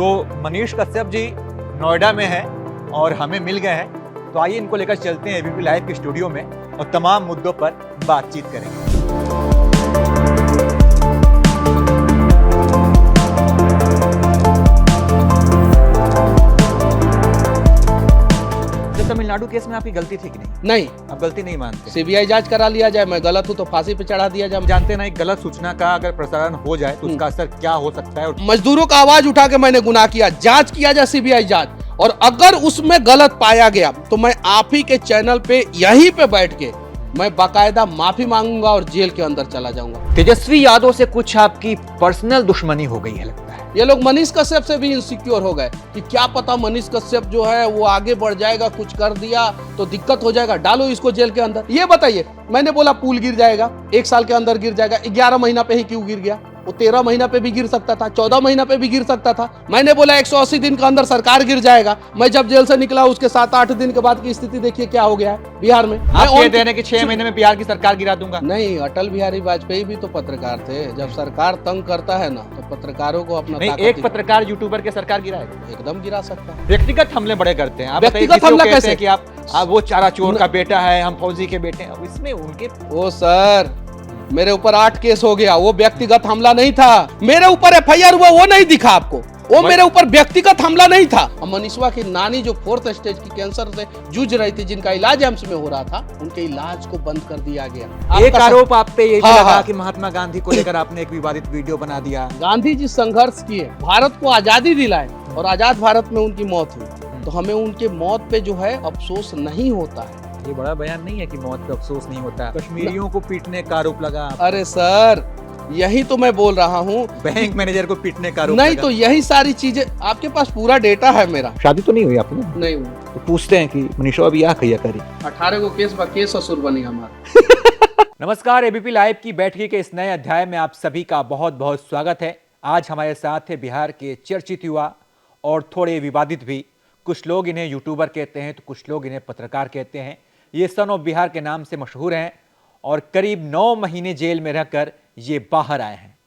तो मनीष कश्यप जी नोएडा में हैं और हमें मिल गए हैं, तो आइए इनको लेकर चलते हैं एबीपी लाइव के स्टूडियो में और तमाम मुद्दों पर बातचीत करेंगे। तमिलनाडु केस में आपकी गलती थी कि नहीं? आप गलती नहीं मानते? सीबीआई जांच करा लिया जाए, मैं गलत हूं तो फांसी पे चढ़ा दिया जाए। जानते ना, एक गलत सूचना का अगर प्रसारण हो जाए तो उसका असर क्या हो सकता है। मजदूरों का आवाज उठा के मैंने गुनाह किया, जांच किया जाए सीबीआई जांच, और अगर उसमें गलत पाया गया तो मैं आप ही के चैनल पे यहीं पे बैठ के मैं बाकायदा माफी मांगूंगा और जेल के अंदर चला जाऊंगा। तेजस्वी यादव से कुछ आपकी पर्सनल दुश्मनी हो गई है लगता है। ये लोग मनीष कश्यप से भी इनसिक्योर हो गए कि क्या पता मनीष कश्यप जो है वो आगे बढ़ जाएगा, कुछ कर दिया तो दिक्कत हो जाएगा, डालो इसको जेल के अंदर। ये बताइए, मैंने बोला पुल गिर जाएगा, 1 साल के अंदर गिर जाएगा, 11 महीना पे ही क्यों गिर गया? वो 13 महीना पे भी गिर सकता था, 14 महीना पे भी गिर सकता था। मैंने बोला 180 दिन के अंदर सरकार गिर जाएगा। मैं जब जेल से निकला उसके 7-8 दिन के बाद की स्थिति देखिए क्या हो गया है बिहार में। आप ये देने कि 6 महीने में बिहार की सरकार गिरा दूंगा? नहीं, अटल बिहारी वाजपेयी भी तो पत्रकार थे। जब सरकार तंग करता है ना तो पत्रकारों को अपना नहीं, एक पत्रकार यूट्यूबर के सरकार गिराएगा? एकदम गिरा सकता है। व्यक्तिगत हमले बड़े करते हैं। आप व्यक्तिगत हमला कैसे? कि आप वो चारा चोर का बेटा है, हम फौजी के बेटे हैं, इसमें उनके ओ सर, मेरे ऊपर 8 केस हो गया, वो व्यक्तिगत हमला नहीं था। मेरे ऊपर एफआईआर हुआ वो नहीं दिखा आपको, वो मेरे ऊपर व्यक्तिगत हमला नहीं था। मनीषवा की नानी जो 4th स्टेज की कैंसर से जूझ रही थी, जिनका इलाज एम्स में हो रहा था, उनके इलाज को बंद कर दिया गया। एक आरोप आप पे ये भी लगा कि महात्मा गांधी को लेकर आपने एक विवादित वीडियो बना दिया। गांधी जी संघर्ष किए, भारत को आजादी दिलाए, और आजाद भारत में उनकी मौत हुई, तो हमें उनके मौत पे जो है अफसोस नहीं होता है। ये बड़ा बयान नहीं है कि मौत पे अफसोस नहीं होता। कश्मीरियों को पीटने का आरोप लगा। अरे सर, यही तो मैं बोल रहा हूँ। बैंक मैनेजर को पीटने का आरोप नहीं, तो यही सारी चीजें, आपके पास पूरा डेटा है मेरा। शादी तो नहीं हुई आपने? नहीं हुई। तो पूछते हैं कि मनीषा अभी आ कहिया करी 18 को केस ससुर बनी हमारा। नमस्कार, एबीपी लाइव की बैठकी के इस नए अध्याय में आप सभी का बहुत बहुत स्वागत है। आज हमारे साथ है बिहार के चर्चित युवा और थोड़े विवादित भी। कुछ लोग इन्हें यूट्यूबर कहते हैं तो कुछ लोग इन्हें पत्रकार कहते हैं। ये सन ऑफ बिहार के नाम से मशहूर हैं और करीब 9 महीने जेल में रहकर ये बाहर आए हैं।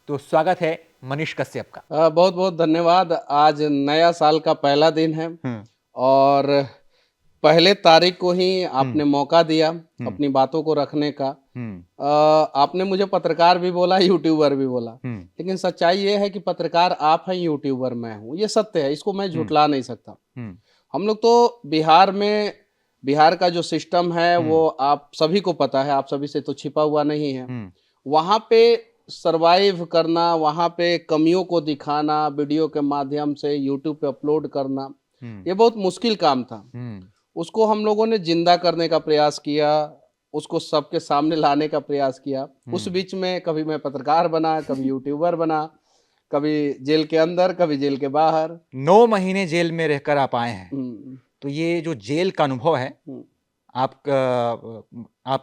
तो स्वागत है मनीष कश्यप का। बहुत बहुत धन्यवाद। आज नया साल का पहला दिन है और पहले तारीख को ही आपने मौका दिया अपनी बातों को रखने का। आपने मुझे पत्रकार भी बोला, यूट्यूबर भी बोला, लेकिन सच्चाई ये है कि पत्रकार आप हैं, यूट्यूबर मैं हूँ। ये सत्य है, इसको मैं झुठला नहीं सकता। हम लोग तो बिहार का जो सिस्टम है वो आप सभी को पता है, आप सभी से तो छिपा हुआ नहीं है। वहां पे सरवाइव करना, वहां पे कमियों को दिखाना, वीडियो के माध्यम से यूट्यूब पे अपलोड करना, ये बहुत मुश्किल काम था। उसको हम लोगों ने जिंदा करने का प्रयास किया, उसको सबके सामने लाने का प्रयास किया। उस बीच में कभी मैं पत्रकार बना, कभी यूट्यूबर बना, कभी जेल के अंदर, कभी जेल के बाहर। 9 महीने जेल में रहकर आप आए हैं, तो ये जो जेल का अनुभव है, आप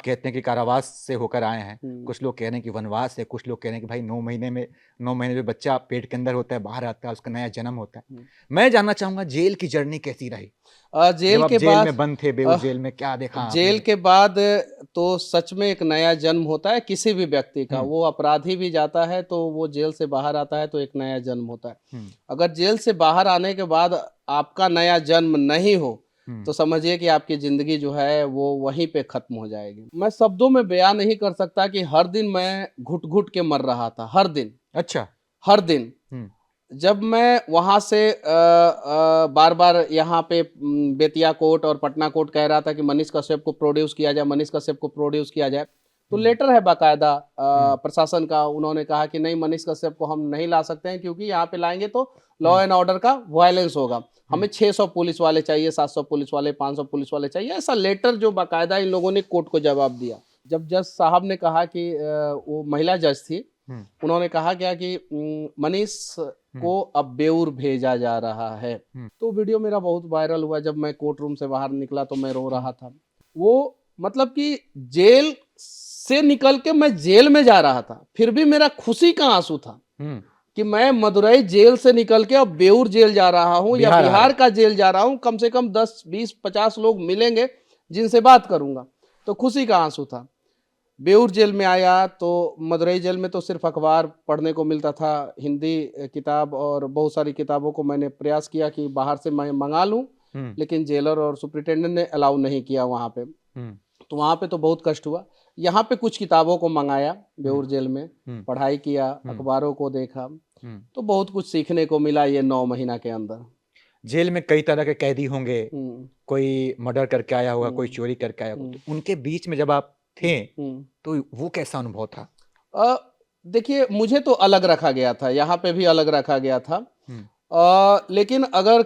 कहते हैं कि कारावास से होकर आए हैं, कुछ लोग कह रहे हैं कि वनवास है, कुछ लोग कह रहे हैं कि भाई 9 महीने में बच्चा पेट के अंदर होता है, बाहर आता है, उसका नया जन्म होता है। मैं जानना चाहूंगा जेल की जर्नी कैसी रही? जेल में बंद थे, बेउस जेल में क्या देखा? जेल के बाद तो सच में एक नया जन्म होता है किसी भी व्यक्ति का। वो अपराधी भी जाता है तो वो जेल से बाहर आता है तो एक नया जन्म होता है। अगर जेल से बाहर आने के बाद आपका नया जन्म नहीं हो तो समझिए कि आपकी जिंदगी जो है वो वहीं पे खत्म हो जाएगी। मैं शब्दों में बयान नहीं कर सकता कि हर दिन मैं घुट घुट के मर रहा था, हर दिन। अच्छा। हर दिन जब मैं वहां से बार बार यहाँ पे बेतिया कोर्ट और पटना कोर्ट कह रहा था कि मनीष कश्यप को प्रोड्यूस किया जाए, मनीष कश्यप को प्रोड्यूस किया जाए, तो लेटर है बाकायदा प्रशासन का। उन्होंने कहा कि नहीं, मनीष कश्यप को हम नहीं ला सकते हैं क्योंकि यहाँ पे लाएंगे तो लॉ एंड ऑर्डर का वायलेंस होगा। हमें 600 पुलिस वाले चाहिए, 700 पुलिस वाले, 500 पुलिस वाले चाहिए। ऐसा लेटर जो बाकायदा इन लोगों ने कोर्ट को जवाब दिया। जब जज साहब ने कहा कि वो महिला जज थी, उन्होंने कहा क्या कि मनीष को अब बेऊर भेजा जा रहा है। तो वीडियो मेरा बहुत वायरल हुआ। जब मैं कोर्ट रूम से बाहर निकला तो मैं रो रहा था। वो मतलब कि जेल से निकल के मैं जेल में जा रहा था, फिर भी मेरा खुशी का आंसू था कि मैं मदुरई जेल से निकल के अब बेऊर जेल जा रहा हूं या बिहार का जेल जा रहा हूं। कम से कम 10, 20, 50 लोग मिलेंगे जिनसे बात करूंगा, तो खुशी का आंसू था। बेऊर जेल में आया तो मदुरई जेल में तो सिर्फ अखबार पढ़ने को मिलता था, हिंदी किताब और बहुत सारी किताबों को मैंने प्रयास किया कि बाहर से मैं मंगा लूं, लेकिन जेलर और सुप्रिटेंडेंट ने अलाउ नहीं किया वहाँ पे। तो वहाँ पे तो बहुत कष्ट हुआ। यहाँ पे कुछ किताबों को मंगाया बेऊर जेल में, पढ़ाई किया, अखबारों को देखा, तो बहुत कुछ सीखने को मिला ये 9 महीना के अंदर। जेल में कई तरह के कैदी होंगे, कोई मर्डर करके आया होगा, कोई चोरी करके आया होगा, तो उनके बीच में जब आप थे तो वो कैसा अनुभव था? देखिए, मुझे तो अलग रखा गया था, यहाँ पे भी अलग रखा गया था। लेकिन अगर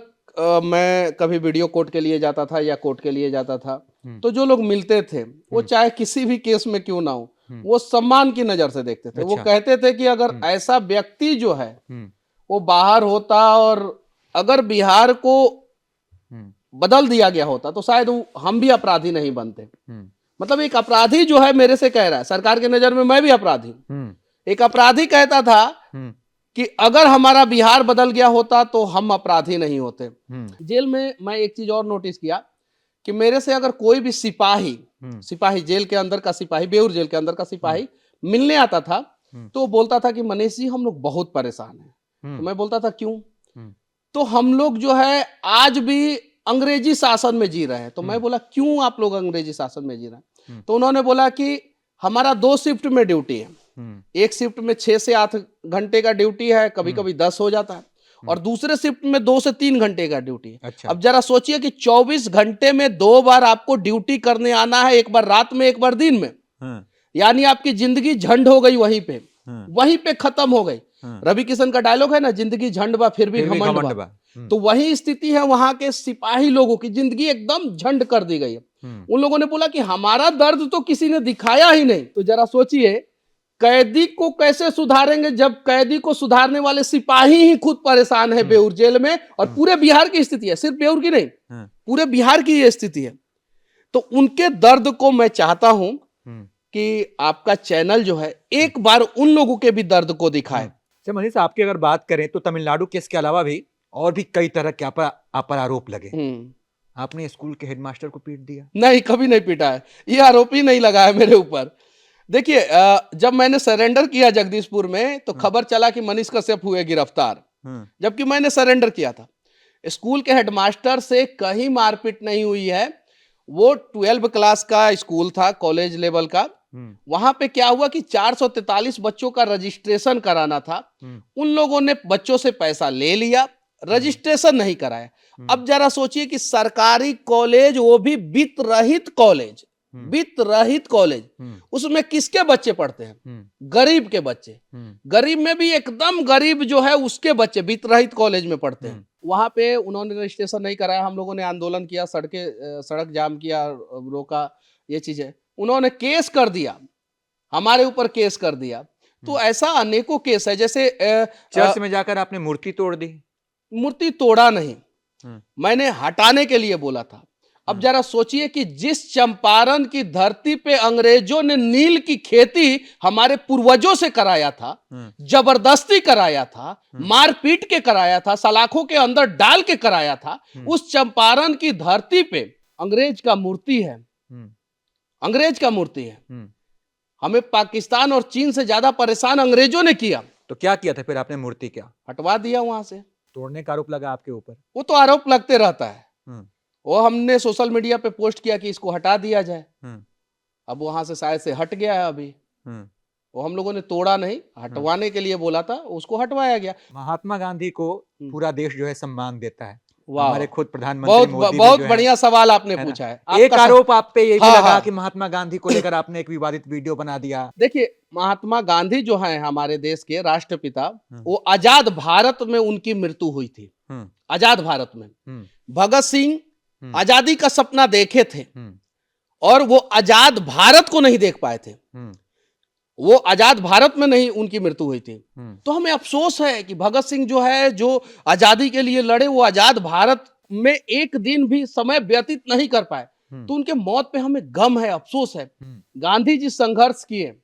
मैं कभी वीडियो कोर्ट के लिए जाता था या कोर्ट के लिए जाता था, तो जो लोग मिलते थे वो चाहे किसी भी केस में क्यों ना हो, वो सम्मान की नजर से देखते थे। वो कहते थे कि अगर ऐसा व्यक्ति जो है वो बाहर होता और अगर बिहार को बदल दिया गया होता तो शायद हम भी अपराधी नहीं बनते। मतलब एक अपराधी जो है मेरे से कह रहा है, सरकार की नजर में मैं भी अपराधी हूं। एक अपराधी कहता था कि अगर हमारा बिहार बदल गया होता तो हम अपराधी नहीं होते। जेल में मैं एक चीज और नोटिस किया कि मेरे से अगर कोई भी सिपाही जेल के अंदर का सिपाही, बेऊर जेल के अंदर का सिपाही मिलने आता था तो वो बोलता था कि मनीष जी हम लोग बहुत परेशान हैं। तो मैं बोलता था क्यों? तो हम लोग जो है आज भी अंग्रेजी शासन में जी रहे हैं। तो मैं बोला क्यों आप लोग अंग्रेजी शासन में जी रहे हैं? तो उन्होंने बोला कि हमारा 2 शिफ्ट में ड्यूटी है, एक शिफ्ट में 6 से 8 घंटे का ड्यूटी है, कभी कभी 10 हो जाता है, और दूसरे शिफ्ट में 2 से 3 घंटे का ड्यूटी है। अच्छा। अब जरा सोचिए कि 24 घंटे में 2 बार आपको ड्यूटी करने आना है, एक बार रात में एक बार दिन में। यानी आपकी जिंदगी झंड हो गई, वहीं पे खत्म हो गई। रवि किशन का डायलॉग है ना, जिंदगी झंड बा फिर भी घमंड बा। तो वही स्थिति है वहां के सिपाही लोगों की, जिंदगी एकदम झंड कर दी गई है। उन लोगों ने बोला कि हमारा दर्द तो किसी ने दिखाया ही नहीं। तो जरा सोचिए कैदी को कैसे सुधारेंगे जब कैदी को सुधारने वाले सिपाही ही खुद परेशान है बेऊर जेल में। और पूरे बिहार की स्थिति है, सिर्फ बेऊर की नहीं, पूरे बिहार की ये स्थिति है। तो उनके दर्द को मैं चाहता हूं कि आपका चैनल जो है एक बार उन लोगों के भी दर्द को दिखाए। मनीष, आपकी अगर बात करें तो तमिलनाडु केस के अलावा भी और भी कई तरह के आप पर आरोप लगे। आपने स्कूल के हेडमास्टर को पीट दिया? नहीं, कभी नहीं पीटा है, ये आरोप ही नहीं लगा है मेरे ऊपर। देखिए, जब मैंने सरेंडर किया जगदीशपुर में तो खबर चला कि मनीष कश्यप हुए गिरफ्तार, जबकि मैंने सरेंडर किया था। स्कूल के हेडमास्टर से कहीं मारपीट नहीं हुई है। वो 12 क्लास का स्कूल था, कॉलेज लेवल का। वहां पे क्या हुआ कि 443 बच्चों का रजिस्ट्रेशन कराना था। उन लोगों ने बच्चों से पैसा ले लिया, रजिस्ट्रेशन नहीं कराया। अब जरा सोचिए कि सरकारी कॉलेज, वो भी वित्त रहित कॉलेज, उसमें किसके बच्चे पढ़ते हैं? गरीब के बच्चे। गरीब में भी एकदम गरीब जो है उसके बच्चे वित्त रहित कॉलेज में पढ़ते हैं। वहां पे उन्होंने रजिस्ट्रेशन नहीं कराया। हम लोगों ने आंदोलन किया, सड़क जाम किया, रोका, ये चीजें। उन्होंने केस कर दिया, हमारे ऊपर केस कर दिया। तो ऐसा अनेकों केस है। जैसे चर्च में जाकर आपने मूर्ति तोड़ दी। मूर्ति तोड़ा नहीं, मैंने हटाने के लिए बोला था। अब जरा सोचिए कि जिस चंपारण की धरती पे अंग्रेजों ने नील की खेती हमारे पूर्वजों से कराया था, जबरदस्ती कराया था, मारपीट के कराया था, सलाखों के अंदर डाल के कराया था, उस चंपारण की धरती पे अंग्रेज का मूर्ति है, अंग्रेज का मूर्ति है। हमें पाकिस्तान और चीन से ज्यादा परेशान अंग्रेजों ने किया। तो क्या किया था फिर आपने? मूर्ति क्या हटवा दिया वहां से। तोड़ने का आरोप लगा आपके ऊपर? वो तो आरोप लगते रहता है। वो हमने सोशल मीडिया पे पोस्ट किया कि इसको हटा दिया जाए। अब वहां से शायद से हट गया है अभी। वो हम लोगों ने तोड़ा नहीं, हटवाने के लिए बोला था, उसको हटवाया गया। महात्मा गांधी को पूरा देश जो है सम्मान देता है। वाह, हमारे खुद प्रधानमंत्री मोदी बहुत बढ़िया सवाल आपने पूछा है। एक आरोप आप पे ये भी लगा कि महात्मा गांधी को लेकर आपने एक विवादित वीडियो बना दिया। देखिए, महात्मा गांधी जो है हमारे देश के राष्ट्रपिता, वो आजाद भारत में उनकी मृत्यु हुई थी। आजाद भारत में भगत सिंह आजादी का सपना देखे थे और वो आजाद भारत को नहीं देख पाए थे। वो आजाद भारत में नहीं उनकी मृत्यु हुई थी। तो हमें अफसोस है कि भगत सिंह जो है, जो आजादी के लिए लड़े, वो आजाद भारत में एक दिन भी समय व्यतीत नहीं कर पाए। तो उनके मौत पे हमें गम है, अफसोस है। गांधी जी संघर्ष किए,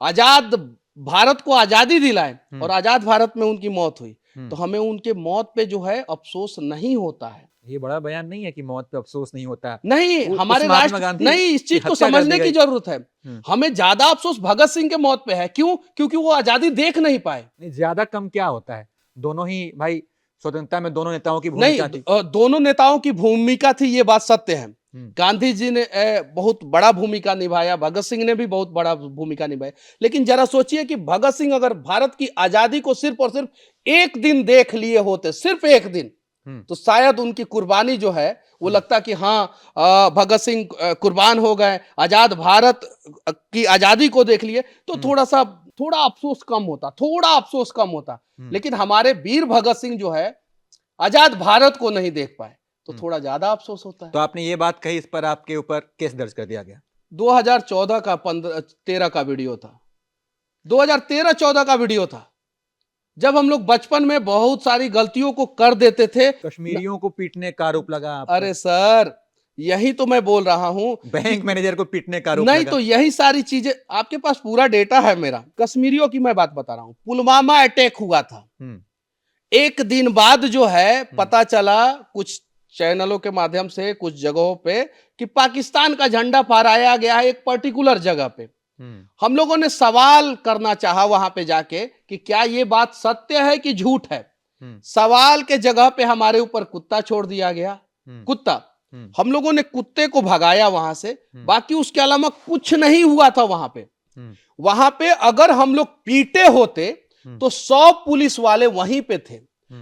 आजाद भारत को आजादी दिलाए और आजाद भारत में उनकी मौत हुई। तो हमें उनके मौत पे जो है अफसोस नहीं होता है। ये बड़ा बयान नहीं है कि मौत पे अफसोस नहीं होता? नहीं, हमारे महात्मा राष्ट्र गांधी नहीं, इस की चीज को हत्या कर दी समझने की गई। जरूरत है। हमें ज्यादा अफसोस भगत सिंह के मौत पे है। क्यों? क्योंकि वो आजादी देख नहीं पाए। नहीं, ज्यादा कम क्या होता है? दोनों ही भाई स्वतंत्रता में दोनों नेताओं की नहीं, भूमिका थी। दोनों नेताओं की भूमिका थी, ये बात सत्य है। हम्म, गांधी जी ने बहुत बड़ा भूमिका निभाया, भगत सिंह ने भी बहुत बड़ा भूमिका निभाई। लेकिन जरा सोचिए कि भगत सिंह अगर भारत की आजादी को सिर्फ और सिर्फ एक दिन देख लिए होते, सिर्फ एक दिन, हम्म, तो शायद उनकी कुर्बानी जो है वो लगता कि हाँ, भगत सिंह कुर्बान हो गए, आजाद भारत की आजादी को देख लिए, तो थोड़ा अफसोस कम होता, थोड़ा अफसोस कम होता। लेकिन हमारे वीर भगत सिंह जो है आजाद भारत को नहीं देख पाए, तो थोड़ा ज्यादा अफसोस होता है। तो आपने ये बात कही, इस पर आपके ऊपर केस दर्ज कर दिया गया। 2014 का 13 का वीडियो था, 2013-14 का वीडियो था, जब हम लोग बचपन में बहुत सारी गलतियों को कर देते थे। कश्मीरियों को पीटने का आरोप लगा आप पर। अरे सर, यही तो मैं बोल रहा हूं। बैंक मैनेजर को पीटने का आरोप नहीं लगा। तो यही सारी चीजें, आपके पास पूरा डेटा है मेरा। कश्मीरियों की मैं बात बता रहा हूं, पुलवामा अटैक हुआ था, एक दिन बाद जो है पता चला कुछ चैनलों के माध्यम से, कुछ जगहों पे, कि पाकिस्तान का झंडा फहराया गया है एक पर्टिकुलर जगह पे। हम लोगों ने सवाल करना चाहा वहां पे जाके कि क्या ये बात सत्य है कि झूठ है। सवाल के जगह पे हमारे ऊपर कुत्ता छोड़ दिया गया। कुत्ता, हम लोगों ने कुत्ते को भगाया वहां से, बाकी उसके अलावा कुछ नहीं हुआ था वहां पे। वहां पे अगर हम लोग पीटे होते तो 100 पुलिस वाले वहीं पे थे।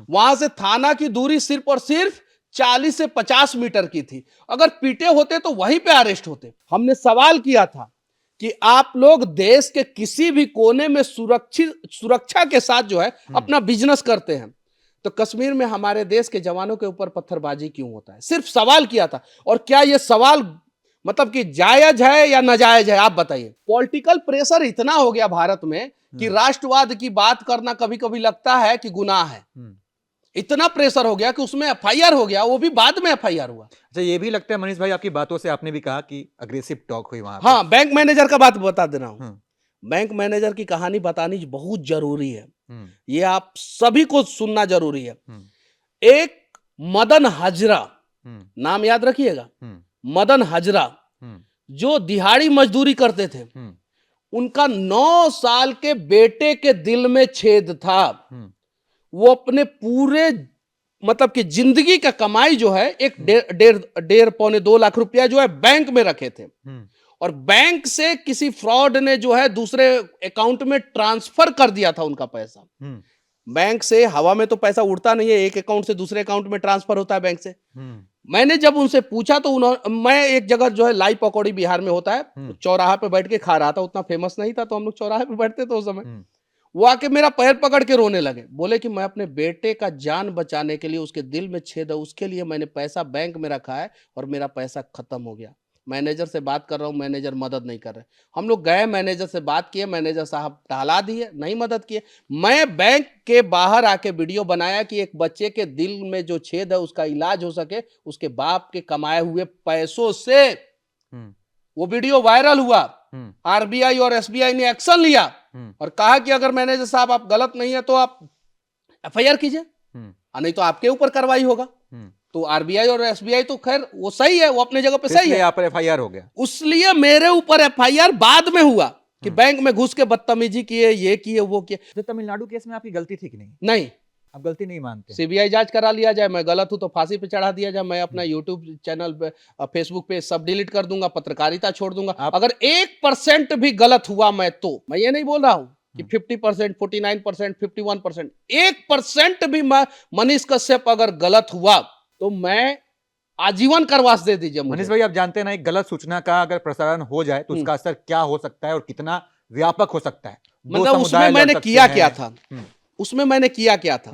वहां से थाना की दूरी सिर्फ और सिर्फ 40 से 50 मीटर की थी। अगर पीटे होते तो वहीं पे अरेस्ट होते। हमने सवाल किया था कि आप लोग देश के किसी भी कोने में सुरक्षा के साथ जो है अपना बिजनेस करते हैं, तो कश्मीर में हमारे देश के जवानों के ऊपर पत्थरबाजी क्यों होता है? सिर्फ सवाल किया था। और क्या यह सवाल मतलब कि जायज है या नाजायज है, आप बताइए। पॉलिटिकल प्रेशर इतना हो गया भारत में कि राष्ट्रवाद की बात करना कभी कभी लगता है कि गुनाह है। इतना प्रेशर हो गया कि उसमें एफआईआर हो गया, वो भी बाद में एफआईआर हुआ। अच्छा, ये भी लगता है मनीष भाई, आपकी बातों से आपने भी कहा कि अग्रेसिव टॉक हुई वहां पे। हाँ, बैंक मैनेजर का बात बता दे रहा हूं। बैंक मैनेजर की कहानी बतानी बहुत जरूरी है, ये आप सभी को सुनना जरूरी है। एक मदन हाजरा, नाम याद रखिएगा, मदन हाजरा, जो दिहाड़ी मजदूरी करते थे, उनका 9 साल के बेटे के दिल में छेद था। वो अपने पूरे मतलब कि जिंदगी का कमाई जो है, एक 1.5-2 लाख रुपया जो है बैंक में रखे थे, और बैंक से किसी फ्रॉड ने जो है दूसरे अकाउंट में ट्रांसफर कर दिया था उनका पैसा। बैंक से हवा में तो पैसा उड़ता नहीं है, एक अकाउंट से दूसरे अकाउंट में ट्रांसफर होता है बैंक से। मैंने जब उनसे पूछा तो मैं एक जगह जो है लाई पकौड़ी बिहार में होता है, चौराहा पे बैठ के खा रहा था। उतना फेमस नहीं था तो हम लोग चौराहे पे बैठते थे उस समय। वो आके मेरा पैर पकड़ के रोने लगे, बोले कि मैं अपने बेटे का जान बचाने के लिए, उसके दिल में छेद है, उसके लिए मैंने पैसा बैंक में रखा है और मेरा पैसा खत्म हो गया। मैनेजर से बात कर रहा हूँ, मैनेजर मदद नहीं कर रहे। हम लोग गए, मैनेजर से बात किए, मैनेजर साहब टहला दिए, नहीं मदद किए। मैं बैंक के बाहर आके वीडियो बनाया कि एक बच्चे के दिल में जो छेद है उसका इलाज हो सके, उसके बाप के कमाए हुए पैसों से। वो वीडियो वायरल हुआ, आरबीआई और एसबीआई ने एक्शन लिया और कहा कि अगर मैनेजर साहब आप गलत नहीं है तो आप एफआईआर कीजिए, नहीं तो आपके ऊपर कार्रवाई होगा। तो आरबीआई और एसबीआई तो खैर वो सही है, वो अपने जगह पे सही है, आप पर एफआईआर हो गया। उसलिए मेरे ऊपर एफआईआर बाद में हुआ कि बैंक में घुस के बदतमीजी किए, ये किए, वो किए। तो तमिलनाडु केस में आपकी गलती थी कि नहीं? नहीं, आप गलती नहीं मानते? सीबीआई जांच करा लिया जाए, मैं गलत हूं तो फांसी पे चढ़ा दिया जाए, मैं अपना यूट्यूब चैनल पे, फेसबुक पे सब डिलीट कर दूंगा, पत्रकारिता छोड़ दूंगा। अगर 1% भी गलत हुआ मैं ये नहीं बोल रहा हूं कि 50%, 49%, 51%, 1% भी मनीष कश्यप अगर गलत हुआ तो मैं आजीवन कारावास दे दीजिए मुझे। मनीष भाई, आप जानते हैं ना, एक गलत सूचना का अगर प्रसारण हो जाए तो उसका असर क्या हो सकता है और कितना व्यापक हो सकता है। मतलब उसमें मैंने किया क्या था, उसमें मैंने किया क्या था,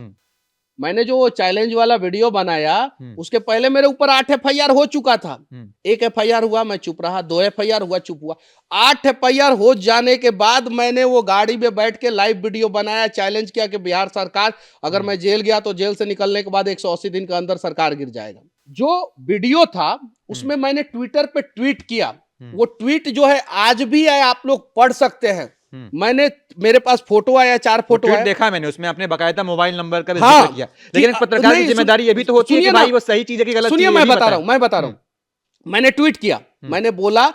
मैंने जो चैलेंज वाला वीडियो बनाया उसके पहले मेरे ऊपर 8 एफआईआर हो चुका था। 1 एफआईआर हुआ, मैं चुप रहा, 2 एफआईआर हुआ, चुप हुआ। 8 एफआईआर हो जाने के बाद मैंने वो गाड़ी में बैठ के लाइव वीडियो बनाया, चैलेंज किया कि बिहार सरकार, अगर मैं जेल गया तो जेल से निकलने के बाद 180 दिन के अंदर सरकार गिर जाएगा। जो वीडियो था उसमें मैंने ट्विटर पे ट्वीट किया, वो ट्वीट जो है आज भी है, आप लोग पढ़ सकते हैं। मैंने, मेरे पास फोटो आया, 4 फोटो ट्वीट आया। देखा मैंने, उसमें आपने बकायदा मोबाइल नंबर का भी हाँ, जिक्र किया, लेकिन एक पत्रकार की नहीं, जिम्मेदारी ये भी तो होती है कि सुनिए ना, भाई वो सही चीज है कि गलत चीज सुनिए, है, ये मैं भी बता रहा बताएं। हूं, मैं बता रहा हूं। मैंने ट्वीट किया, मैंने बोला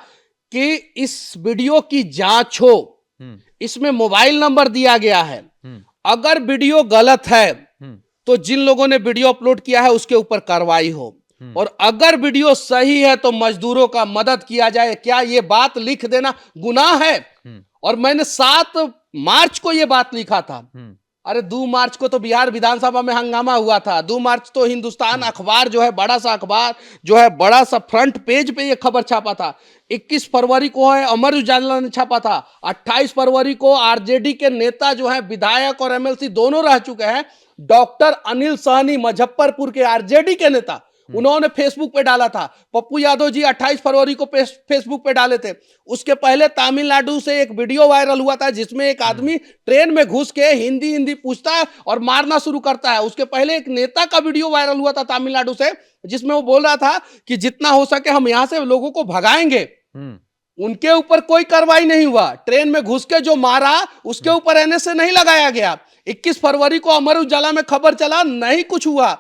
कि इस वीडियो की जांच हो, इसमें मोबाइल नंबर दिया गया है, अगर वीडियो गलत है तो जिन लोगों ने वीडियो अपलोड किया है उसके ऊपर कार्रवाई हो, और अगर वीडियो सही है तो मजदूरों का मदद किया जाए। क्या ये बात लिख देना गुनाह है? और मैंने 7 मार्च को ये बात लिखा था। अरे 2 मार्च को तो बिहार विधानसभा में हंगामा हुआ था। 2 मार्च तो हिंदुस्तान अखबार जो है, बड़ा सा अखबार जो है, बड़ा सा फ्रंट पेज पे ये खबर छापा था। 21 फरवरी को है अमर उजाला ने छापा था। 28 फरवरी को आरजेडी के नेता जो है, विधायक और एमएलसी दोनों रह चुके हैं, डॉक्टर अनिल सहनी, मुजफ्फरपुर के आरजेडी के नेता, उन्होंने फेसबुक पे डाला था। पप्पू यादव जी 28 फरवरी को फेसबुक पे डाले थे। उसके पहले तमिलनाडु से एक वीडियो वायरल हुआ था जिसमें एक आदमी ट्रेन में घुस के हिंदी हिंदी पूछता है और मारना शुरू करता है। उसके पहले एक नेता का वीडियो वायरल हुआ था तमिलनाडु से, जिसमें वो बोल रहा था कि जितना हो सके हम यहां से लोगों को भगाएंगे। उनके ऊपर कोई कार्रवाई नहीं हुआ। ट्रेन में घुस के जो मारा उसके ऊपर एनएसए नहीं लगाया गया। 21 फरवरी को अमर उजाला में खबर चला, नहीं कुछ हुआ।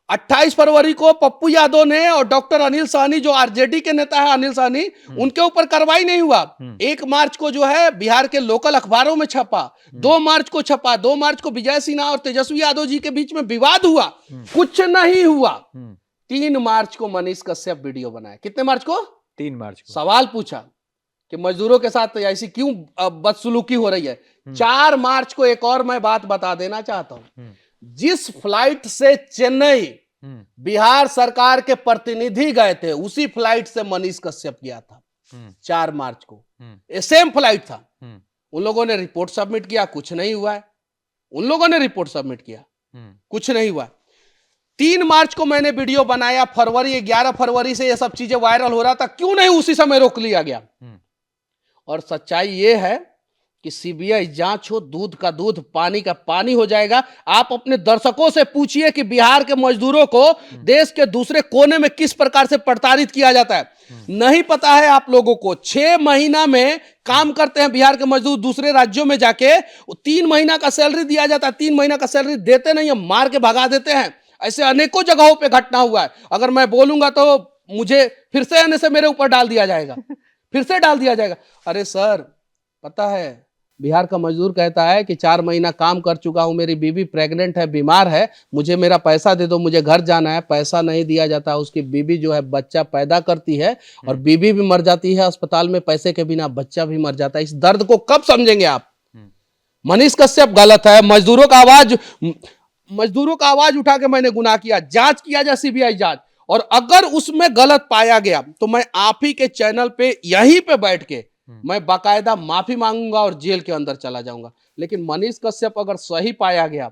28 फरवरी को पप्पू यादव ने और डॉक्टर अनिल सहनी, जो आरजेडी के नेता है अनिल सहनी, उनके ऊपर कार्रवाई नहीं हुआ। 1 मार्च को जो है बिहार के लोकल अखबारों में छपा, 2 मार्च को छपा। 2 मार्च को विजय सिन्हा और तेजस्वी यादव जी के बीच में विवाद हुआ, कुछ नहीं हुआ। 3 मार्च को मनीष कश्यप वीडियो बनाया। कितने मार्च को? 3 मार्च को। सवाल पूछा कि मजदूरों के साथ ऐसी क्यों बदसलूकी हो रही है। 4 मार्च को एक और मैं बात बता देना चाहता हूं। जिस फ्लाइट से चेन्नई बिहार सरकार के प्रतिनिधि गए थे, उसी फ्लाइट से मनीष कश्यप गया था 4 मार्च को। सेम फ्लाइट था। उन लोगों ने रिपोर्ट सबमिट किया, कुछ नहीं हुआ है। उन लोगों ने रिपोर्ट सबमिट किया, कुछ नहीं हुआ। 3 मार्च को मैंने वीडियो बनाया। 11 फरवरी से ये सब चीजें वायरल हो रहा था, क्यों नहीं उसी समय रोक लिया गया? और सच्चाई ये है कि सीबीआई जांच हो, दूध का दूध, पानी का पानी हो जाएगा। आप अपने दर्शकों से पूछिए कि बिहार के मजदूरों को देश के दूसरे कोने में किस प्रकार से प्रताड़ित किया जाता है। नहीं पता है आप लोगों को। 6 महीना में काम करते हैं बिहार के मजदूर दूसरे राज्यों में जाके, 3 महीना का सैलरी दिया जाता है। 3 महीना का सैलरी देते नहीं है, मार के भगा देते हैं। ऐसे अनेकों जगहों पे घटना हुआ है। अगर मैं बोलूंगा तो मुझे फिर से आने से मेरे ऊपर डाल दिया जाएगा, फिर से डाल दिया जाएगा। अरे सर, पता है बिहार का मजदूर कहता है कि 4 महीना काम कर चुका हूं, मेरी बीवी प्रेग्नेंट है, बीमार है, मुझे मेरा पैसा दे दो, मुझे घर जाना है। पैसा नहीं दिया जाता। उसकी बीवी जो है बच्चा पैदा करती है और बीवी भी मर जाती है अस्पताल में, पैसे के बिना बच्चा भी मर जाता है। इस दर्द को कब समझेंगे आप? मनीष कश्यप गलत है। मजदूरों का आवाज उठा के मैंने गुनाह किया। जांच किया जाए, सीबीआई जांच, और अगर उसमें गलत पाया गया तो मैं आप ही के चैनल पे यहीं पे बैठ के मैं बाकायदा माफी मांगूंगा और जेल के अंदर चला जाऊंगा। लेकिन मनीष कश्यप अगर सही पाया गया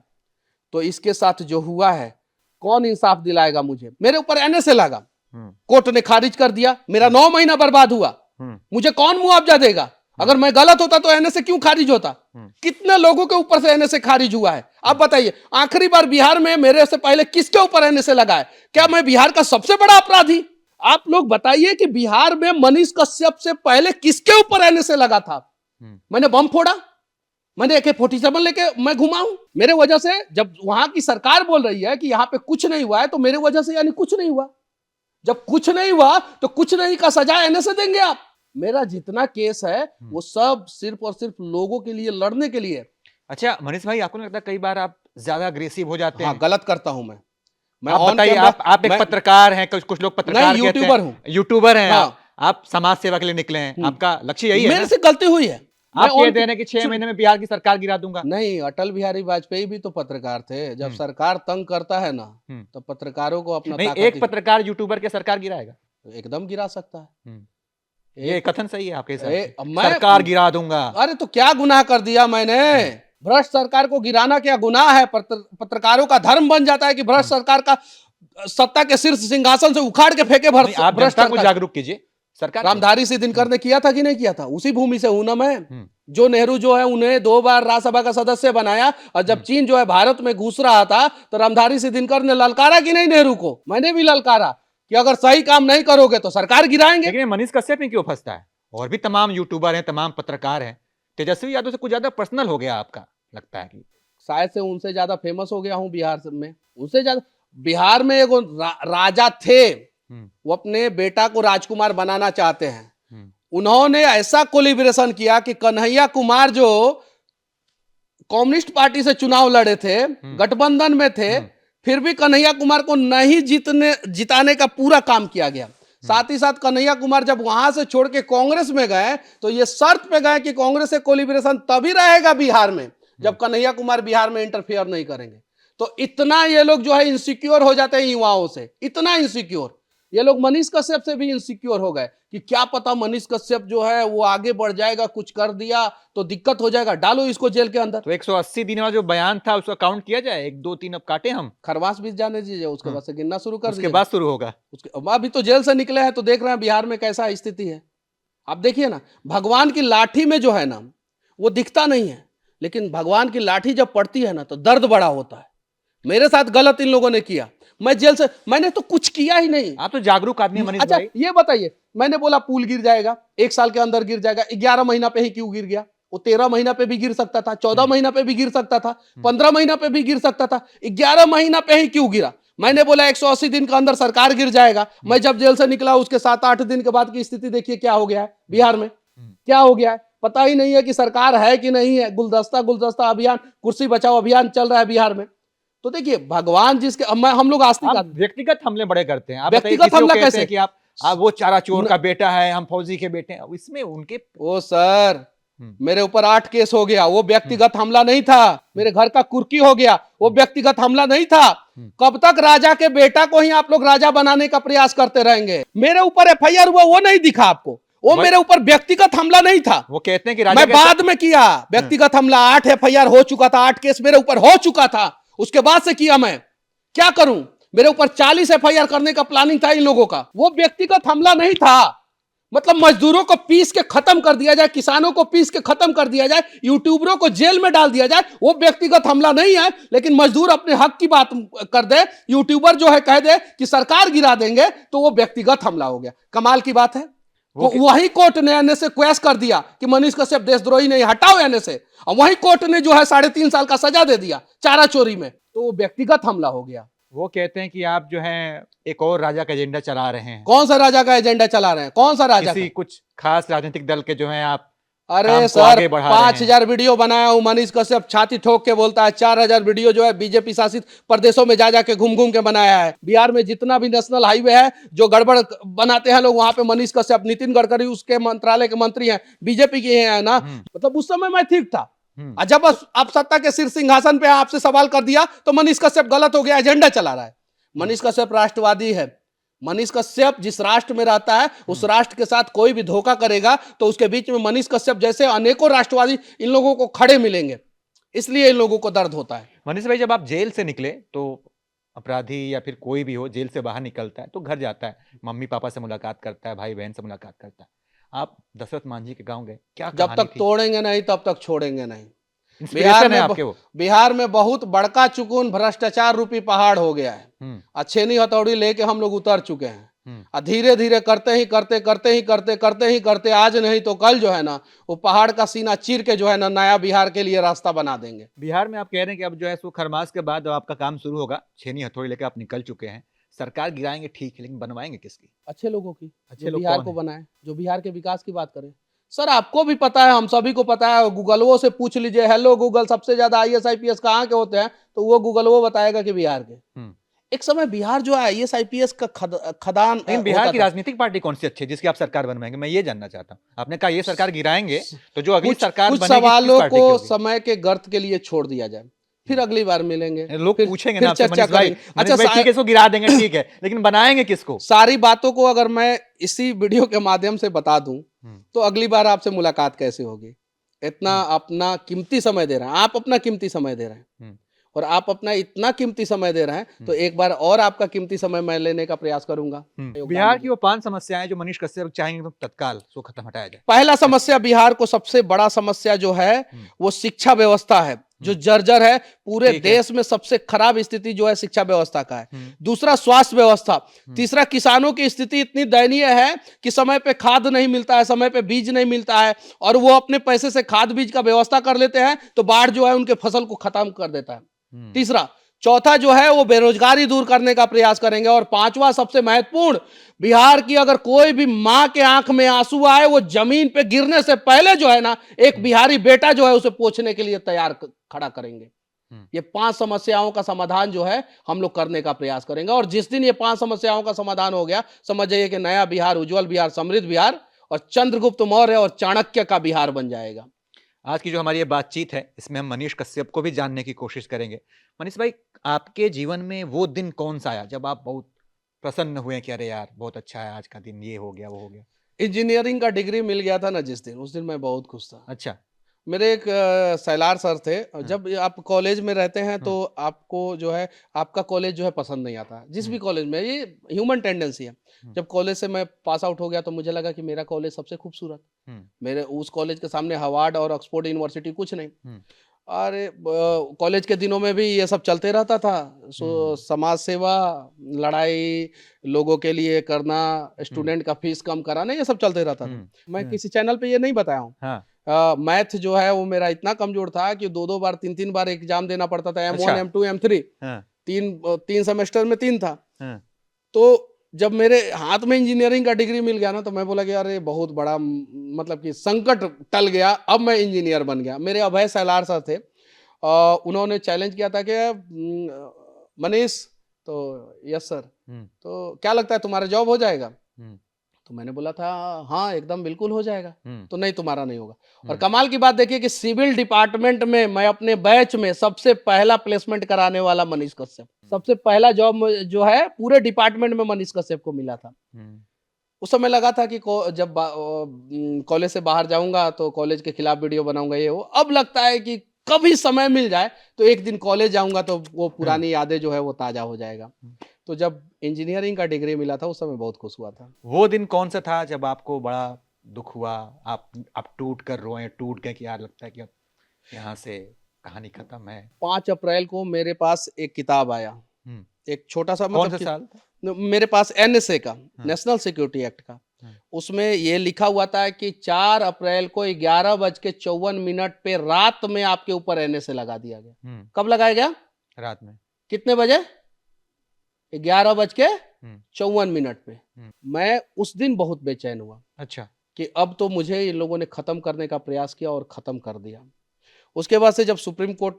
तो इसके साथ जो हुआ है, कौन इंसाफ दिलाएगा मुझे? मेरे ऊपर एनएसए लगा, कोर्ट ने खारिज कर दिया, मेरा 9 महीना बर्बाद हुआ। मुझे कौन मुआवजा देगा? अगर मैं गलत होता तो एनएसए क्यों खारिज होता? कितने लोगों के ऊपर से एनएसए खारिज हुआ है? आप बताइए। आखिरी बार बिहार में मेरे से पहले किसके ऊपर एनएसए लगा है? क्या मैं बिहार का सबसे बड़ा अपराधी? आप लोग बताइए कि बिहार में मनीष कश्यप से पहले किसके ऊपर एनएसए लगा था? मैंने बम फोड़ा, मैंने AK-47 लेके मैं घुमा हूं। मेरे वजह से जब वहां की सरकार बोल रही है कि यहां पे कुछ नहीं हुआ है, तो मेरे वजह से यानी कुछ नहीं हुआ। जब कुछ नहीं हुआ तो कुछ नहीं का सजा एनएसए देंगे आप? मेरा जितना केस है वो सब सिर्फ और सिर्फ लोगों के लिए, लड़ने के लिए। अच्छा मनीष भाई, आपको नहीं लगता कई बार आप ज्यादा अग्रेसिव हो जाते हैं? गलत करता हूं मैं। आप बताइए। आप एक पत्रकार हैं, कुछ लोग पत्रकार कहते हैं, यूट्यूबर हैं। आप समाज सेवा के लिए निकले हैं, आपका लक्ष्य यही है? मेरे से गलती हुई है। आप कह रहे हैं कि 6 महीने में बिहार की सरकार गिरा दूंगा। नहीं, अटल बिहारी वाजपेयी भी तो पत्रकार थे। जब सरकार तंग करता है ना, तो पत्रकारों को अपना नहीं, एक पत्रकार यूट्यूबर के सरकार गिराएगा? एकदम गिरा सकता है। ये कथन सही है आपके हिसाब से? सरकार गिरा दूंगा। अरे तो क्या गुनाह कर दिया मैंने? भ्रष्ट सरकार को गिराना क्या गुनाह है? पत्रकारों का धर्म बन जाता है कि भ्रष्ट सरकार का सत्ता के शीर्ष सिंहासन से उखाड़ के फेंके आप जनता को जागरूक कीजिए। सरकार रामधारी से दिनकर ने किया था कि नहीं किया था? उसी भूमि से हूं ना मैं। जो नेहरू जो है उन्हें 2 बार राज्यसभा का सदस्य बनाया, और जब चीन जो है भारत में घुस रहा था तो रामधारी से दिनकर ने ललकारा कि नहीं नेहरू को? मैंने भी ललकारा कि अगर सही काम नहीं करोगे तो सरकार गिराएंगे। लेकिन मनीष कश्यप में क्यों फंसता है? और भी तमाम यूट्यूबर हैं, तमाम पत्रकार हैं, तेजस्वी यादव से कुछ ज्यादा पर्सनल हो गया आपका, लगता है कि शायद से उनसे ज्यादा फेमस हो गया हूँ बिहार में, उनसे ज्यादा। बिहार में एक राजा थे, वो अपने बेटा को राजकुमार बनाना चाहते हैं। उन्होंने ऐसा कोलिब्रेशन किया कि कन्हैया कुमार जो कम्युनिस्ट पार्टी से चुनाव लड़े थे, गठबंधन में थे, फिर भी कन्हैया कुमार को नहीं जिताने का पूरा काम किया गया। साथ ही साथ कन्हैया कुमार जब वहां से छोड़ के कांग्रेस में गए तो ये शर्त पे गए कि कांग्रेस से कोलिब्रेशन तभी रहेगा बिहार में जब कन्हैया कुमार बिहार में इंटरफेयर नहीं करेंगे। तो इतना ये लोग जो है इनसिक्योर हो जाते हैं युवाओं से, इतना इनसिक्योर। ये लोग मनीष कश्यप से भी इनसिक्योर हो गए कि क्या पता मनीष कश्यप जो है वो आगे बढ़ जाएगा, कुछ कर दिया तो दिक्कत हो जाएगा, डालो इसको जेल के अंदर। तो 180 दिन वाला जो बयान था उसका काउंट किया जाए, 1 2 3 अब काटे हम, खरवास बीत जाने दीजिए, उसके बाद से गिनना शुरू कर उसके बाद शुरू होगा। उसके अभी तो जेल से निकले हैं तो देख रहे हैं बिहार में कैसा स्थिति है। आप देखिए ना, भगवान की लाठी में जो है ना वो दिखता नहीं है, लेकिन भगवान की लाठी जब पड़ती है ना तो दर्द बड़ा होता है। मेरे साथ गलत इन लोगों ने किया, मैं जेल से, मैंने तो कुछ किया ही नहीं। आप तो जागरूक आदमी हैं मनीष अच्छा भाई। ये बताइए, मैंने बोला पुल गिर जाएगा, 1 साल के अंदर गिर जाएगा, 11 महीना पे ही क्यों गिर गया? वो 13 महीना पे भी गिर सकता था, 14 महीना पे भी गिर सकता था, 15 महीना पे भी गिर सकता था, 11 महीना पे ही क्यों गिरा? मैंने बोला 180 दिन के अंदर सरकार गिर जाएगा। मैं जब जेल से निकला उसके 7-8 दिन के बाद की स्थिति देखिए क्या हो गया है बिहार में, क्या हो गया है पता ही नहीं है कि सरकार है कि नहीं है। गुलदस्ता अभियान, कुर्सी बचाओ अभियान चल रहा है बिहार में। तो देखिए भगवान जिसके हम लोग आस्तिक आदमी, व्यक्तिगत हमले बड़े करते हैं। आप व्यक्तिगत हमला कैसे कि आप वो चारा चोर का बेटा है, हम फौजी के बेटे हैं, इसमें उनके ओ सर मेरे ऊपर 8 केस हो गया, वो व्यक्तिगत हमला नहीं था। मेरे घर का कुर्की हो गया, वो व्यक्तिगत हमला नहीं था। कब तक राजा के बेटा को ही आप लोग राजा बनाने का प्रयास करते रहेंगे? मेरे ऊपर एफआईआर हुआ वो नहीं दिखा आपको, वो मेरे ऊपर व्यक्तिगत हमला नहीं था। वो कहते हैं कि राजा मैं बाद में किया व्यक्तिगत हमला, 8 एफआईआर हो चुका था, 8 केस मेरे ऊपर हो चुका था, उसके बाद से किया। मैं क्या करूं? मेरे ऊपर 40 एफआईआर करने का प्लानिंग था इन लोगों का। वो व्यक्तिगत हमला नहीं था। मतलब मजदूरों को पीस के खत्म कर दिया जाए, किसानों को पीस के खत्म कर दिया जाए, यूट्यूबरों को जेल में डाल दिया जाए, वो व्यक्तिगत हमला नहीं है। लेकिन मजदूर अपने हक की बात कर दे, यूट्यूबर जो है कह दे कि सरकार गिरा देंगे, तो वो व्यक्तिगत हमला हो गया। कमाल की बात है। वही कोर्ट ने एनए से क्वेश कर दिया कि मनीष कश्यप देशद्रोही नहीं, हटाओ एनए से। और वही कोर्ट ने जो है 3.5 साल का सजा दे दिया चारा चोरी में। तो वो व्यक्तिगत हमला हो गया। वो कहते हैं कि आप जो है एक और राजा का एजेंडा चला रहे हैं। कौन सा राजा का एजेंडा चला रहे हैं? कौन सा राजा? किसी कुछ खास राजनीतिक दल के जो है आप अरे सर 5,000 वीडियो बनाया हूं। मनीष कश्यप छाती ठोक के बोलता है 4,000 वीडियो जो है बीजेपी शासित प्रदेशों में जा जाके घूम घूम के बनाया है। बिहार में जितना भी नेशनल हाईवे है जो गड़बड़ बनाते हैं लोग, वहां पे मनीष कश्यप, नितिन गडकरी उसके मंत्रालय के मंत्री हैं, बीजेपी के हैं ना। मतलब उस समय मैं ठीक था। जब आप सत्ता के शीर्ष सिंहासन पे आपसे सवाल कर दिया तो मनीष कश्यप गलत हो गया, एजेंडा चला रहा है। मनीष कश्यप राष्ट्रवादी है। मनीष कश्यप जिस राष्ट्र में रहता है उस राष्ट्र के साथ कोई भी धोखा करेगा तो उसके बीच में मनीष कश्यप जैसे अनेकों राष्ट्रवादी इन लोगों को खड़े मिलेंगे, इसलिए इन लोगों को दर्द होता है। मनीष भाई, जब आप जेल से निकले तो अपराधी या फिर कोई भी हो जेल से बाहर निकलता है तो घर जाता है, मम्मी पापा से मुलाकात करता है, भाई बहन से मुलाकात करता है। आप दशरथ मांझी के गांव गए, क्या जब तक तोड़ेंगे नहीं तब तक छोड़ेंगे नहीं। बिहार में बहुत बड़का चुकून भ्रष्टाचार रूपी पहाड़ हो गया है। अच्छेनी हथौड़ी लेके हम लोग उतर चुके हैं। धीरे धीरे करते आज नहीं तो कल जो है ना वो पहाड़ का सीना चीर के जो है ना नया बिहार के लिए रास्ता बना देंगे। बिहार में आप कह रहे हैं कि अब जो है सो खरमास के बाद आपका काम शुरू होगा, छेनी हथौड़ी लेकर आप निकल चुके हैं। सरकार गिराएंगे ठीक है, लेकिन बनवाएंगे किसकी? अच्छे लोगों की, अच्छे लोग बिहार को बनाए, जो बिहार के विकास की बात करें। सर आपको भी पता है, हम सभी को पता है, गूगलवो से पूछ लीजिए, हेलो गूगल सबसे ज्यादा आईएएस आईपीएस कहाँ के होते हैं, तो वो गूगलवो बताएगा कि बिहार के। एक समय बिहार जो है आईएएस आईपीएस का खदान। लेकिन बिहार की राजनीतिक पार्टी कौन सी अच्छी है जिसकी आप सरकार बनवाएंगे? मैं ये जानना चाहता हूँ। आपने कहा ये सरकार गिराएंगे, तो जो अगली सरकार कुछ सवालों को समय के गर्त के लिए छोड़ दिया जाए, फिर अगली बार मिलेंगे, लोग पूछेंगे ना आपसे, चर्चा करेंगे। अच्छा ठीक है, इसको गिरा देंगे ठीक है, लेकिन बनाएंगे किसको? सारी बातों को अगर मैं इसी वीडियो के माध्यम से बता दूं तो अगली बार आपसे मुलाकात कैसे होगी? इतना अपना कीमती समय दे रहे हैं आप, अपना कीमती समय दे रहे हैं, और आप अपना इतना कीमती समय दे रहे हैं, तो एक बार और आपका कीमती समय मैं लेने का प्रयास करूंगा। बिहार की वो 5 समस्याएं जो मनीष कश्यप चाहेंगे तो तत्काल सो खत्म हटाया जाए। पहला समस्या, बिहार को सबसे बड़ा समस्या जो है वो शिक्षा व्यवस्था है। जो जर्जर है, पूरे ठीक है। देश में सबसे खराब स्थिति जो है शिक्षा व्यवस्था का है। हम्म। दूसरा स्वास्थ्य व्यवस्था, तीसरा किसानों की स्थिति इतनी दयनीय है कि समय पे खाद नहीं मिलता है, समय पे बीज नहीं मिलता है, और वो अपने पैसे से खाद बीज का व्यवस्था कर लेते हैं तो बाढ़ जो है उनके फसल को खत्म कर देता है। तीसरा, चौथा जो है वो बेरोजगारी दूर करने का प्रयास करेंगे, और पांचवा सबसे महत्वपूर्ण, बिहार की अगर कोई भी मां के आंख में आंसू आए, वो जमीन पे गिरने से पहले जो है ना, एक बिहारी बेटा जो है उसे पोंछने के लिए तैयार खड़ा करेंगे। ये 5 समस्याओं का समाधान जो है हम लोग करने का प्रयास करेंगे, और जिस दिन ये 5 समस्याओं का समाधान हो गया, समझ जाइए कि नया बिहार, उज्जवल बिहार, समृद्ध बिहार और चंद्रगुप्त मौर्य और चाणक्य का बिहार बन जाएगा। आज की जो हमारी ये बातचीत है, इसमें हम मनीष कश्यप को भी जानने की कोशिश करेंगे। मनीष भाई, आपके जीवन में वो दिन कौन सा आया जब आप बहुत प्रसन्न हुए कि अरे यार बहुत अच्छा है, आज का दिन ये हो गया वो हो गया? इंजीनियरिंग का डिग्री मिल गया था ना जिस दिन, उस दिन मैं बहुत खुश था। अच्छा। मेरे एक सैलार सर थे। जब आप कॉलेज में रहते हैं तो आपको जो है, आपका कॉलेज जो है पसंद नहीं आता, जिस भी कॉलेज में, ये ह्यूमन टेंडेंसी है। जब कॉलेज से मैं पास आउट हो गया तो मुझे लगा कि मेरा कॉलेज सबसे खूबसूरत, मेरे उस कॉलेज के सामने हार्वर्ड और ऑक्सफोर्ड यूनिवर्सिटी कुछ नहीं। अरे कॉलेज के दिनों में भी ये सब चलते रहता था, समाज सेवा, लड़ाई लोगों के लिए करना, स्टूडेंट का फीस कम कराना, ये सब चलते रहता था। मैं किसी चैनल पे ये नहीं बताया हूँ। हाँ। मैथ जो है वो मेरा इतना कमजोर था कि 2-2 बार 3-3 बार एग्जाम देना पड़ता था, M1 अच्छा। M2 M3, हाँ। 3 सेमेस्टर में 3 था। हाँ। तो जब मेरे हाथ में इंजीनियरिंग का डिग्री मिल गया ना, तो मैं बोला कि अरे बहुत बड़ा मतलब कि संकट टल गया, अब मैं इंजीनियर बन गया। मेरे अभय सैलार सर थे, उन्होंने चैलेंज किया था कि मनीष, तो यस सर, तो क्या लगता है तुम्हारा जॉब हो जाएगा? तो मैंने बोला था हाँ एकदम बिल्कुल हो जाएगा। तो नहीं, तुम्हारा नहीं होगा। और कमाल की बात देखिए कि सिविल डिपार्टमेंट में मैं अपने बैच में सबसे पहला प्लेसमेंट कराने वाला मनीष कश्यप, सबसे पहला जॉब जो है पूरे डिपार्टमेंट में मनीष कश्यप को मिला था। उस समय लगा था कि जब कॉलेज से बाहर जाऊंगा तो कॉलेज के खिलाफ वीडियो बनाऊंगा, ये वो। अब लगता है कि कभी समय मिल जाए तो एक दिन कॉलेज जाऊंगा तो वो पुरानी यादें जो है वो ताजा हो जाएगा। तो जब इंजीनियरिंग का डिग्री मिला था उस समय बहुत खुश हुआ था। वो दिन कौन सा था जब आपको बड़ा दुख हुआ, आप टूट कर रोए, टूट गए कि यार लगता है कि अब यहाँ से कहानी खत्म है? 5 अप्रैल को मेरे पास एक किताब आया, एक छोटा सा, कौन मतलब सा साल? मेरे पास NSA का, नेशनल सिक्योरिटी एक्ट का। उसमें ये लिखा हुआ था कि 4 अप्रैल को 11:54 पे रात में आपके ऊपर NSA लगा दिया गया। कब लगाया गया? रात में। कितने बजे? 11:54 पे। मैं उस दिन बहुत बेचैन हुआ। अच्छा। कि अब तो मुझे इन लोगों ने खत्म करने का प्रयास किया और खत्म कर दिया। उसके बाद से जब सुप्रीम कोर्ट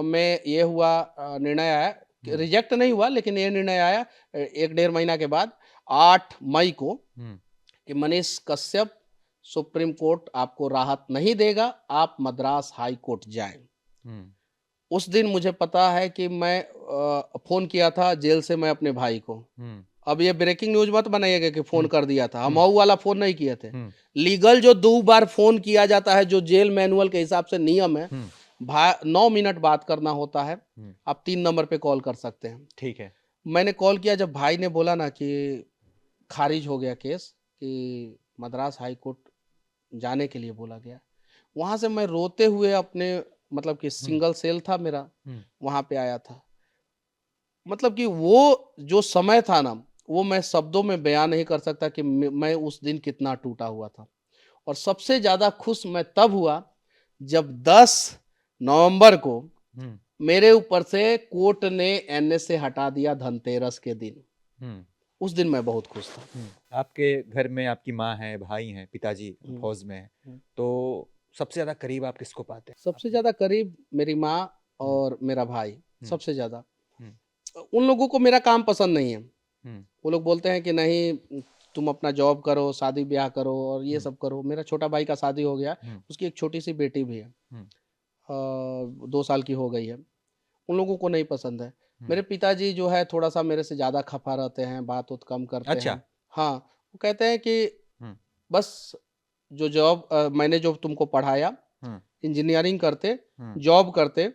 में ये हुआ, निर्णय आया, रिजेक्ट नहीं हुआ लेकिन ये निर्णय आया 1-1.5 महीना के बाद, 8 मई को, कि मनीष कश्यप, सुप्रीम कोर्ट आपको राहत नहीं देगा, आप मद्रास हाई कोर्ट जाएं। उस दिन मुझे पता है कि मैं फोन किया था जेल से मैं अपने भाई को। अब ये ब्रेकिंग न्यूज मत बनाइएगा कि फोन कर दिया था, हम वाला फोन नहीं किए थे। लीगल जो 2 बार फोन किया जाता है, जो जेल मैनुअल के हिसाब से नियम है, 9 मिनट बात करना होता है, आप 3 नंबर पे कॉल कर सकते हैं। ठीक है। मैंने कॉल किया, जब भाई ने बोला ना कि खारिज हो गया केस, कि मद्रास हाई कोर्ट जाने के लिए बोला गया, वहां से मैं रोते हुए अपने, मतलब कि सिंगल सेल था मेरा, वहां पे आया था। मतलब कि वो जो समय था ना, वो मैं शब्दों में बयान नहीं कर सकता कि मैं उस दिन कितना टूटा हुआ था। और सबसे ज्यादा खुश मैं तब हुआ जब 10 नवंबर को मेरे ऊपर से कोर्ट ने NSA हटा दिया, धनतेरस के दिन। उस दिन मैं बहुत खुश था। आपके घर में आपकी माँ है, भाई हैं, पिताजी फौज में है, तो सबसे ज्यादा करीब आप किसको पाते हैं? सबसे ज्यादा करीब मेरी माँ और मेरा भाई, सबसे ज्यादा। उन लोगों को मेरा काम पसंद नहीं है। वो लोग बोलते हैं कि नहीं तुम अपना जॉब करो, शादी ब्याह करो और ये सब करो। मेरा छोटा भाई का शादी हो गया, उसकी एक छोटी सी बेटी भी है, 2 साल की हो गई है। उन लोगों को नहीं पसंद है। मेरे पिताजी जो है थोड़ा सा मेरे से ज्यादा खफा रहते हैं, बात उत कम करते हैं। हाँ, वो कहते हैं कि बस जो जॉब मैंने जो तुमको पढ़ाया, इंजीनियरिंग करते, जॉब करते,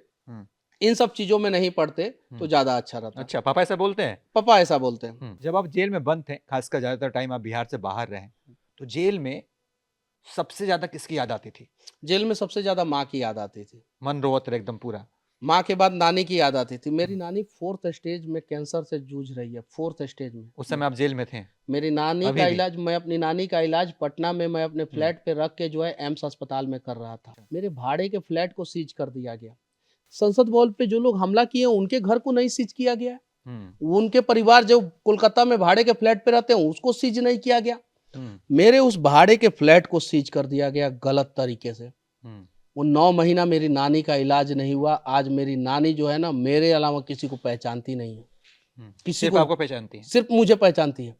इन सब चीजों में नहीं पढ़ते तो ज्यादा अच्छा रहता। अच्छा, पापा ऐसा बोलते हैं? पापा ऐसा बोलते हैं। जब आप जेल में बंद थे, खासकर ज्यादातर टाइम आप बिहार से बाहर रहे, तो जेल में सबसे ज्यादा किसकी याद आती थी? जेल में सबसे ज्यादा माँ की याद आती थी। मन रोवत रहे एकदम पूरा। माँ के बाद नानी की याद आती थी। मेरी नानी 4th स्टेज में कैंसर से जूझ रही है, 4th स्टेज में। उस समय आप जेल में थे? मेरी नानी अभी का भी? इलाज, मैं अपनी नानी का इलाज पटना में मैं अपने फ्लैट पे रख के जो है एम्स अस्पताल में कर रहा था। मेरे भाड़े के फ्लैट को सीज कर दिया गया। संसद भवन पे जो लोग हमला किए उनके घर को नहीं सीज किया गया। उनके परिवार जो कोलकाता में भाड़े के फ्लैट पे रहते हैं उसको सीज नहीं किया गया। मेरे उस भाड़े के फ्लैट को सीज कर दिया गया गलत तरीके से। वो 9 महीना मेरी नानी का इलाज नहीं हुआ। आज मेरी नानी जो है ना, मेरे अलावा किसी को पहचानती नहीं है। किसी सिर्फ को आपको पहचानती है? सिर्फ मुझे पहचानती है,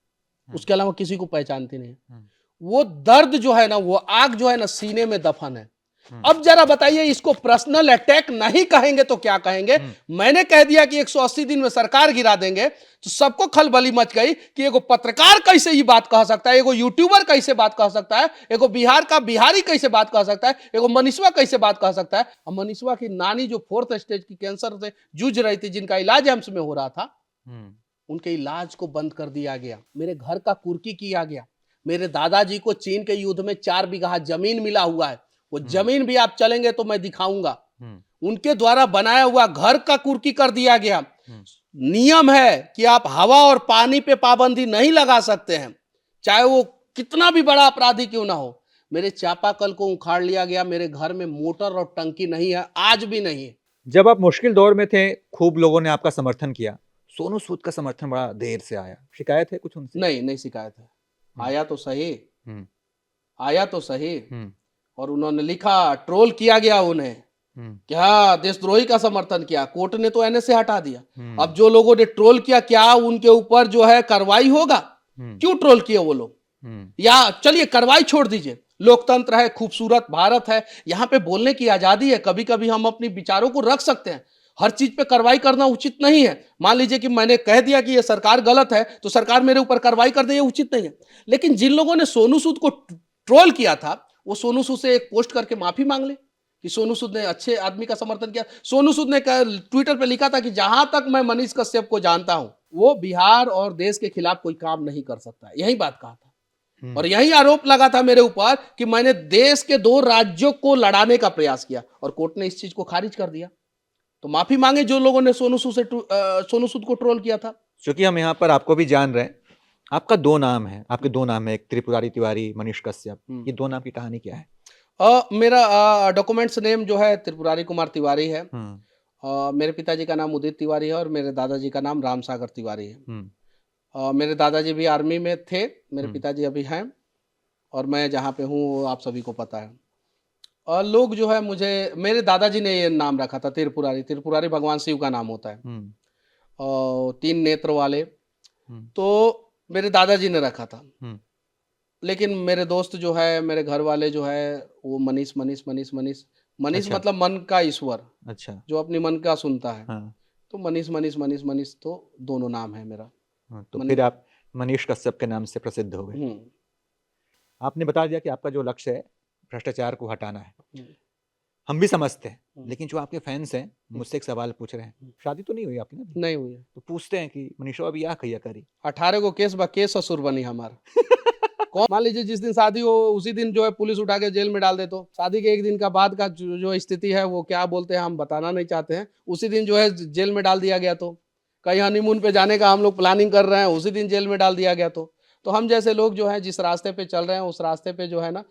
उसके अलावा किसी को पहचानती नहीं है। वो दर्द जो है ना, वो आग जो है ना, सीने में दफन है। अब जरा बताइए, इसको पर्सनल अटैक नहीं कहेंगे तो क्या कहेंगे? मैंने कह दिया कि 180 दिन में सरकार गिरा देंगे, तो सबको खलबली मच गई कि एगो पत्रकार कैसे ये बात कह सकता है, एगो यूट्यूबर कैसे बात कह सकता है, एगो बिहार का बिहारी कैसे बात कह सकता है, एगो मनीषवा कैसे बात कह सकता है। अब मनीषवा की नानी जो 4th स्टेज की कैंसर से जूझ रही थी, जिनका इलाज एम्स में हो रहा था, उनके इलाज को बंद कर दिया गया। मेरे घर का कुर्की किया गया। मेरे दादाजी को चीन के युद्ध में 4 बीघा जमीन मिला हुआ है। वो जमीन भी आप चलेंगे तो मैं दिखाऊंगा। उनके द्वारा बनाया हुआ घर का कुर्की कर दिया गया। नियम है कि आप हवा और पानी पे पाबंदी नहीं लगा सकते हैं, चाहे वो कितना भी बड़ा अपराधी क्यों ना हो। मेरे चापाकल को उखाड़ लिया गया। मेरे घर में मोटर और टंकी नहीं है, आज भी नहीं है। जब आप मुश्किल दौर में थे, खूब लोगों ने आपका समर्थन किया। सोनू सूद का समर्थन बड़ा देर से आया, शिकायत है कुछ उनसे? नहीं शिकायत है। आया तो सही, आया तो सही। और उन्होंने लिखा, ट्रोल किया गया उन्हें, क्या देशद्रोही का समर्थन किया। कोर्ट ने तो एनएस से हटा दिया। अब जो लोगों ने ट्रोल किया, क्या उनके ऊपर जो है कार्रवाई होगा? क्यों ट्रोल किए वो लोग? या चलिए कार्रवाई छोड़ दीजिए, लोकतंत्र है, खूबसूरत भारत है, यहाँ पे बोलने की आजादी है। कभी कभी हम अपने विचारों को रख सकते हैं। हर चीज पे कार्रवाई करना उचित नहीं है। मान लीजिए कि मैंने कह दिया कि ये सरकार गलत है, तो सरकार मेरे ऊपर कार्रवाई कर दे, ये उचित नहीं है। लेकिन जिन लोगों ने सोनू सूद को ट्रोल किया था, वो सोनू सूद से एक पोस्ट करके माफी मांग ले कि सोनू सूद ने अच्छे आदमी का समर्थन किया। सोनू सूद ने ट्विटर पे लिखा था कि जहां तक मैं मनीष कश्यप को जानता हूं, वो बिहार और देश के खिलाफ कोई काम नहीं कर सकता। यही बात कहा था। और यही आरोप लगा था मेरे ऊपर कि मैंने देश के 2 राज्यों को लड़ाने का प्रयास किया, और कोर्ट ने इस चीज को खारिज कर दिया। तो माफी मांगे जो लोगों ने सोनू सूद को ट्रोल किया था। क्योंकि हम यहाँ पर आपको भी जान रहे हैं, आपका 2 नाम है, आपके 2 नाम है, एक त्रिपुरारी तिवारी, मनीष कश्यप। ये 2 नाम की कहानी क्या है? मेरा डॉक्यूमेंट्स नेम जो है त्रिपुरारी कुमार तिवारी है। मेरे पिताजी का नाम उदित तिवारी है और मेरे दादाजी का नाम राम सागर तिवारी है। मेरे दादाजी भी आर्मी में थे, मेरे पिताजी अभी हैं, और मैं जहाँ पे हूँ आप सभी को पता है। और लोग जो है मुझे, मेरे दादाजी ने ये नाम रखा था त्रिपुरारी। त्रिपुरारी भगवान शिव का नाम होता है, और 3 नेत्र वाले, तो मेरे दादाजी ने रखा था। लेकिन मेरे दोस्त जो है, मेरे घर वाले जो है, वो मनीष मनीष मनीष मनीष मनीष अच्छा। मतलब मन का ईश्वर, अच्छा, जो अपनी मन का सुनता है। हाँ। तो मनीष मनीष मनीष मनीष, तो दोनों नाम है मेरा। हाँ, तो फिर आप मनीष कश्यप के नाम से प्रसिद्ध हो गए। आपने बता दिया कि आपका जो लक्ष्य है भ्रष्टाचार को हटाना है। हम भी समझते हैं, लेकिन जो आपके फैंस हैं मुझसे एक सवाल पूछ रहे हैं, शादी तो नहीं हुई आपकी ना? नहीं हुई है। तो पूछते हैं कि मनीषा अभी या कहिया करी? 18 को केस बा केस ससुर बनी हमार। कौन, मान लीजिए जिस दिन शादी हो उसी दिन जो है पुलिस उठा के जेल में डाल दे, तो शादी के 1 दिन का बाद का जो स्थिति है वो क्या बोलते हैं हम बताना नहीं चाहते हैं। उसी दिन जो है जेल में डाल दिया गया। तो कहीं हनीमून पे जाने का हम लोग प्लानिंग कर रहे हैं, उसी दिन जेल में डाल दिया गया। तो हम जैसे लोग जो है जिस रास्ते पे चल रहे हैं उस रास्ते पे जो है ना,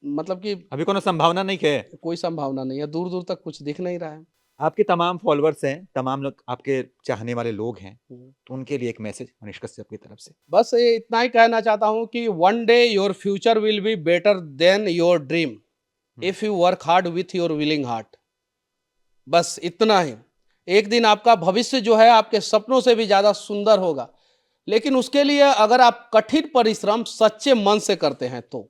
मतलब कि अभी कोनो संभावना नहीं है? कोई संभावना नहीं है, दूर दूर तक कुछ दिख नहीं रहा है। आपके तमाम फॉलोअर्स हैं, तमाम लोग आपके चाहने वाले लोग हैं, तो उनके लिए एक मैसेज मनीष कश्यप की तरफ से। बस ये इतना ही कहना चाहता हूँ कि one day your future will be better than your dream if you work hard with your willing heart. बस इतना ही। एक दिन आपका भविष्य जो है आपके सपनों से भी ज्यादा सुंदर होगा, लेकिन उसके लिए अगर आप कठिन परिश्रम सच्चे मन से करते हैं तो।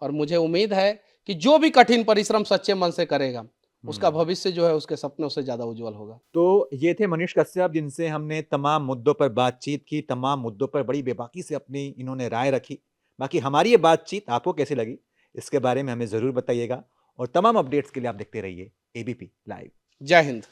और मुझे उम्मीद है कि जो भी कठिन परिश्रम सच्चे मन से करेगा उसका भविष्य जो है उसके सपनों से ज्यादा उज्जवल होगा। तो ये थे मनीष कश्यप, जिनसे हमने तमाम मुद्दों पर बातचीत की, तमाम मुद्दों पर बड़ी बेबाकी से अपनी इन्होंने राय रखी। बाकी हमारी ये बातचीत आपको कैसी लगी इसके बारे में हमें जरूर बताइएगा, और तमाम अपडेट्स के लिए आप देखते रहिए एबीपी लाइव। जय हिंद।